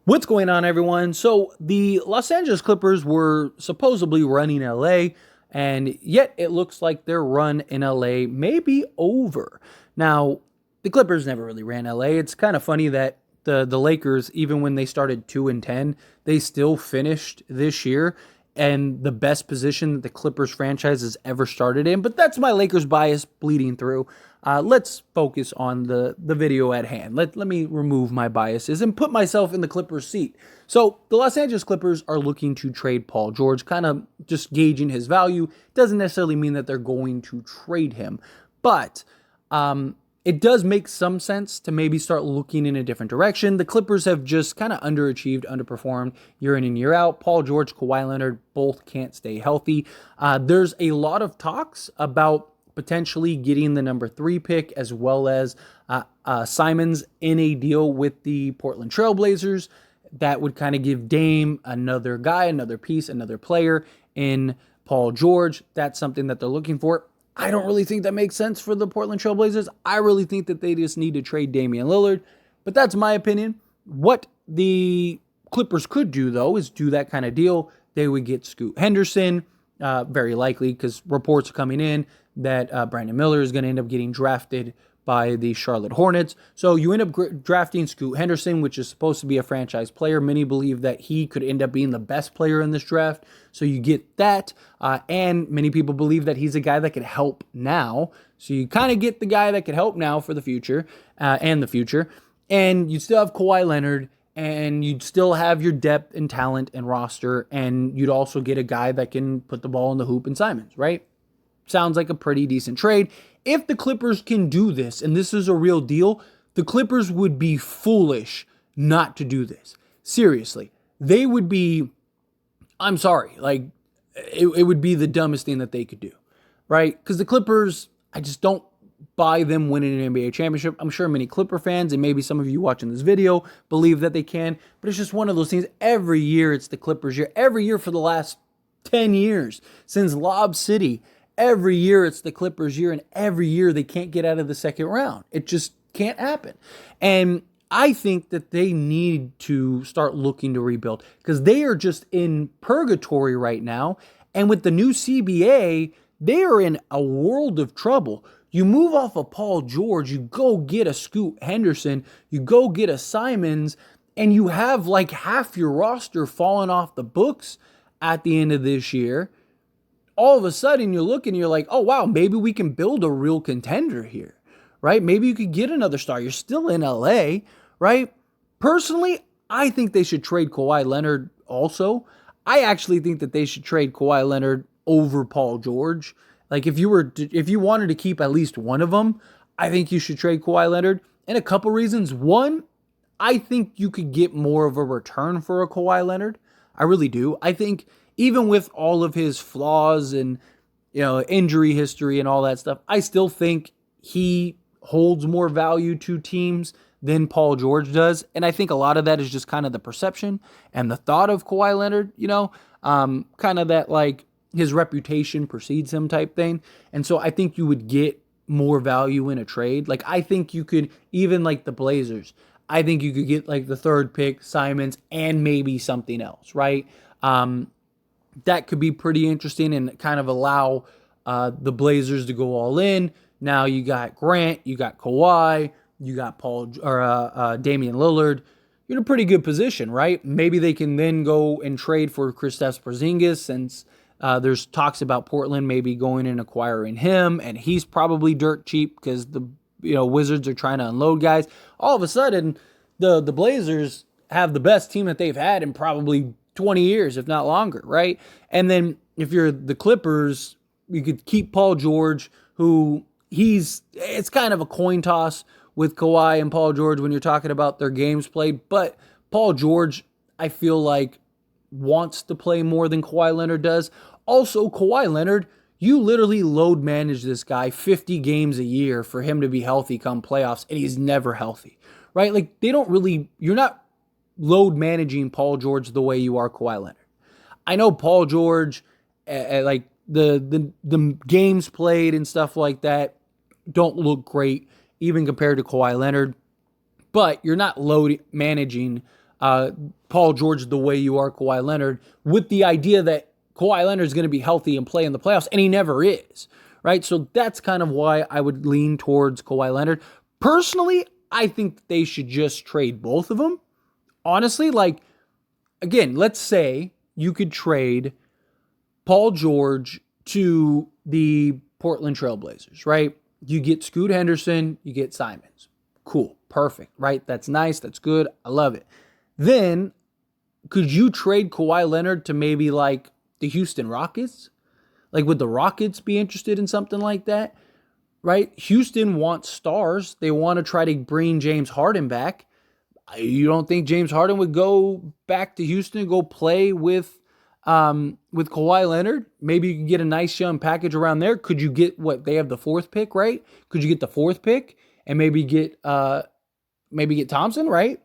What's going on, everyone? So, the Los Angeles Clippers were supposedly running LA, and yet it looks like their run in LA may be over. Now, the Clippers never really ran LA. It's kind of funny that the Lakers, even when they started 2-10, they still finished this year and the best position that the Clippers franchise has ever started in. But that's my Lakers bias bleeding through. Let's focus on the video at hand. Let me remove my biases and put myself in the Clippers seat. So the Los Angeles Clippers are looking to trade Paul George, kind of just gauging his value. Doesn't necessarily mean that they're going to trade him, but it does make some sense to maybe start looking in a different direction. The Clippers have just kind of underachieved, underperformed year in and year out. Paul George, Kawhi Leonard both can't stay healthy. There's a lot of talks about potentially getting the number 3 pick as well as Simons in a deal with the Portland Trailblazers. That would kind of give Dame another guy, another piece, another player in Paul George. That's something that they're looking for. I don't really think that makes sense for the Portland Trailblazers. I really think that they just need to trade Damian Lillard, but that's my opinion. What the Clippers could do, though, is do that kind of deal. They would get Scoot Henderson, very likely, because reports are coming in that Brandon Miller is going to end up getting drafted by the Charlotte Hornets. So you end up drafting Scoot Henderson, which is supposed to be a franchise player. Many believe that he could end up being the best player in this draft. So you get that. And many people believe that he's a guy that could help now. So you kind of get the guy that could help now for the future and the future. And you still have Kawhi Leonard, and you'd still have your depth and talent and roster. And you'd also get a guy that can put the ball in the hoop in Simons, right? Sounds like a pretty decent trade. If the Clippers can do this, and this is a real deal, the Clippers would be foolish not to do this. Seriously. They would be, I'm sorry, like, it would be the dumbest thing that they could do, right? Because the Clippers, I just don't buy them winning an NBA championship. I'm sure many Clipper fans, and maybe some of you watching this video, believe that they can, but it's just one of those things. Every year it's the Clippers year. Every year for the last 10 years, since Lob City, every year it's the Clippers year, and every year they can't get out of the second round. It just can't happen. And I think that they need to start looking to rebuild because they are just in purgatory right now. And with the new CBA, they are in a world of trouble. You move off of Paul George, you go get a Scoot Henderson, you go get a Simons, and you have like half your roster falling off the books at the end of this year. All of a sudden you're looking, you're like, oh, wow, maybe we can build a real contender here, right? Maybe you could get another star. You're still in LA, right? Personally, I think they should trade Kawhi Leonard also. I actually think that they should trade Kawhi Leonard over Paul George. Like if you wanted to keep at least one of them, I think you should trade Kawhi Leonard. And a couple reasons. One, I think you could get more of a return for a Kawhi Leonard. I really do. I think even with all of his flaws and, injury history and all that stuff, I still think he holds more value to teams than Paul George does. And I think a lot of that is just kind of the perception and the thought of Kawhi Leonard, kind of that like his reputation precedes him type thing. And so I think you would get more value in a trade. Like I think you could, even like the Blazers, I think you could get like the 3rd pick, Simons, and maybe something else, right? That could be pretty interesting and kind of allow the Blazers to go all in. Now you got Grant, you got Kawhi, you got Damian Lillard. You're in a pretty good position, right? Maybe they can then go and trade for Kristaps Porzingis since there's talks about Portland maybe going and acquiring him, and he's probably dirt cheap because the Wizards are trying to unload guys. All of a sudden, the Blazers have the best team that they've had in probably 20 years, if not longer, right? And then if you're the Clippers, you could keep Paul George, who it's kind of a coin toss with Kawhi and Paul George when you're talking about their games played. But Paul George, I feel like, wants to play more than Kawhi Leonard does. Also, Kawhi Leonard, you literally load manage this guy 50 games a year for him to be healthy come playoffs, and he's never healthy, right? Like, you're not load managing Paul George the way you are Kawhi Leonard. I know Paul George, like the games played and stuff like that don't look great even compared to Kawhi Leonard, but you're not load managing Paul George the way you are Kawhi Leonard, with the idea that Kawhi Leonard is going to be healthy and play in the playoffs, and he never is, right? So that's kind of why I would lean towards Kawhi Leonard. Personally, I think they should just trade both of them. Honestly, like, again, let's say you could trade Paul George to the Portland Trailblazers, right? You get Scoot Henderson, you get Simons. Cool, perfect, right? That's nice, that's good, I love it. Then, could you trade Kawhi Leonard to maybe like the Houston Rockets? Like, would the Rockets be interested in something like that? Right? Houston wants stars. They want to try to bring James Harden back. You don't think James Harden would go back to Houston and go play with Kawhi Leonard? Maybe you could get a nice young package around there. Could you get what they have, the 4th pick, right? Could you get the 4th pick and maybe get Thompson, right?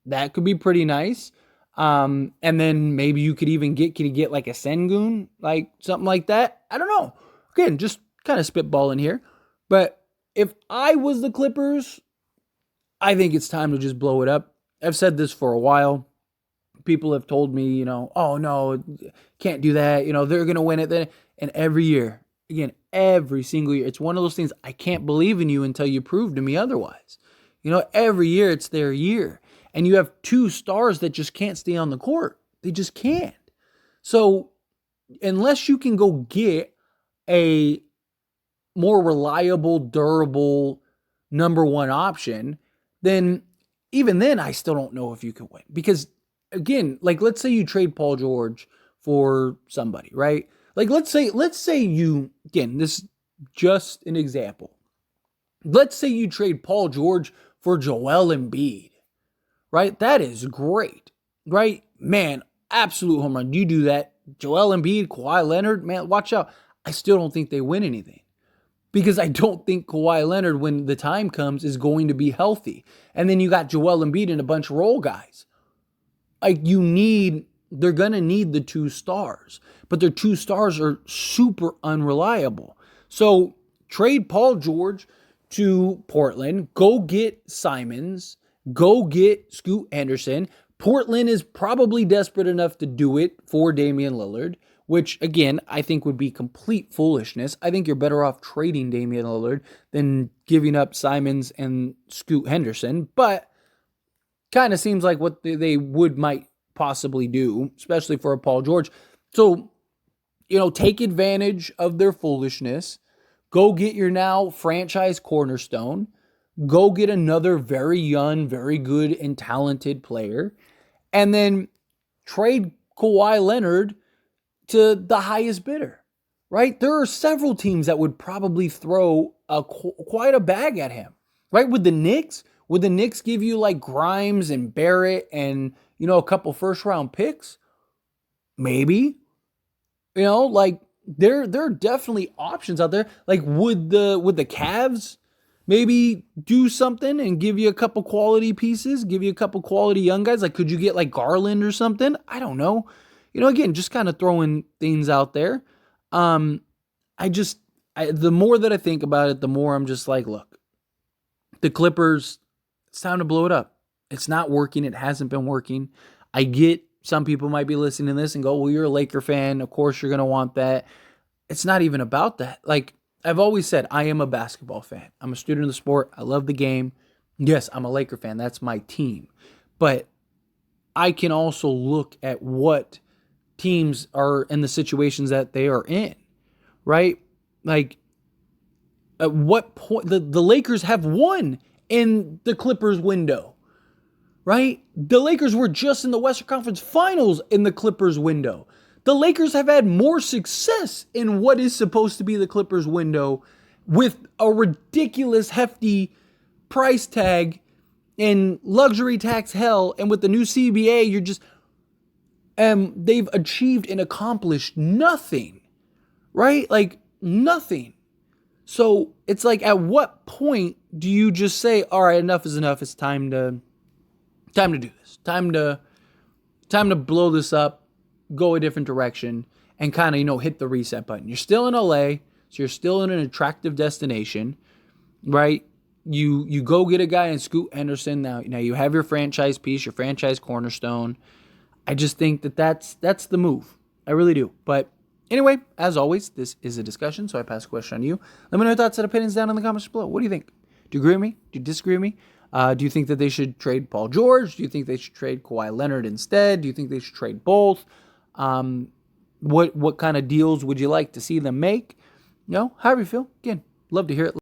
That could be pretty nice. And then maybe you could even get like a Sengun, like something like that. I don't know. Again, just kind of spitballing here. But if I was the Clippers, I think it's time to just blow it up. I've said this for a while. People have told me, oh no, can't do that. They're going to win it. Then, and every year, again, every single year, it's one of those things. I can't believe in you until you prove to me otherwise. Every year it's their year. And you have 2 stars that just can't stay on the court. They just can't. So unless you can go get a more reliable, durable number 1 option, then even then I still don't know if you can win. Because again, like, let's say you trade Paul George for somebody, right? Like, let's say you, again, this is just an example. Let's say you trade Paul George for Joel Embiid. Right? That is great. Right? Man, absolute home run. You do that. Joel Embiid, Kawhi Leonard, man, watch out. I still don't think they win anything. Because I don't think Kawhi Leonard, when the time comes, is going to be healthy. And then you got Joel Embiid and a bunch of role guys. Like, they're going to need the 2 stars. But their 2 stars are super unreliable. So trade Paul George to Portland. Go get Simons. Go get Scoot Henderson. Portland is probably desperate enough to do it for Damian Lillard, which, again, I think would be complete foolishness. I think you're better off trading Damian Lillard than giving up Simons and Scoot Henderson, but kind of seems like what they might possibly do, especially for a Paul George. So, take advantage of their foolishness. Go get your now franchise cornerstone. Go get another very young, very good and talented player. And then trade Kawhi Leonard to the highest bidder, right? There are several teams that would probably throw quite a bag at him, right? Would the Knicks give you like Grimes and Barrett and, a couple 1st-round picks? Maybe. Like there are definitely options out there. Like, would the Cavs maybe do something and give you a couple quality pieces, give you a couple quality young guys? Like, could you get like Garland or something? I don't know. Again, just kind of throwing things out there. The more that I think about it, the more I'm just like, look, the Clippers, it's time to blow it up. It's not working. It hasn't been working. I get some people might be listening to this and go, well, you're a Laker fan. Of course you're going to want that. It's not even about that. Like, I've always said, I am a basketball fan. I'm a student of the sport. I love the game. Yes, I'm a Laker fan. That's my team. But I can also look at what teams are in the situations that they are in, right? Like, at what point the Lakers have won in the Clippers window, right? The Lakers were just in the Western Conference Finals in the Clippers window. The Lakers have had more success in what is supposed to be the Clippers window with a ridiculous hefty price tag and luxury tax hell. And with the new CBA, you're just, they've achieved and accomplished nothing, right? Like nothing. So it's like, at what point do you just say, all right, enough is enough. It's time to do this. Time to blow this up. Go a different direction and kind of, hit the reset button. You're still in LA, so you're still in an attractive destination, right? you go get a guy in Scoot Henderson. Now you have your franchise piece, your franchise cornerstone. I just think that's the move. I really do. But anyway, as always, this is a discussion, so I pass the question on to you. Let me know your thoughts and opinions down in the comments below. What do you think? Do you agree with me? Do you disagree with me? Do you think that they should trade Paul George? Do you think they should trade Kawhi Leonard instead? Do you think they should trade both? What kind of deals would you like to see them make? However you feel. Again, love to hear it.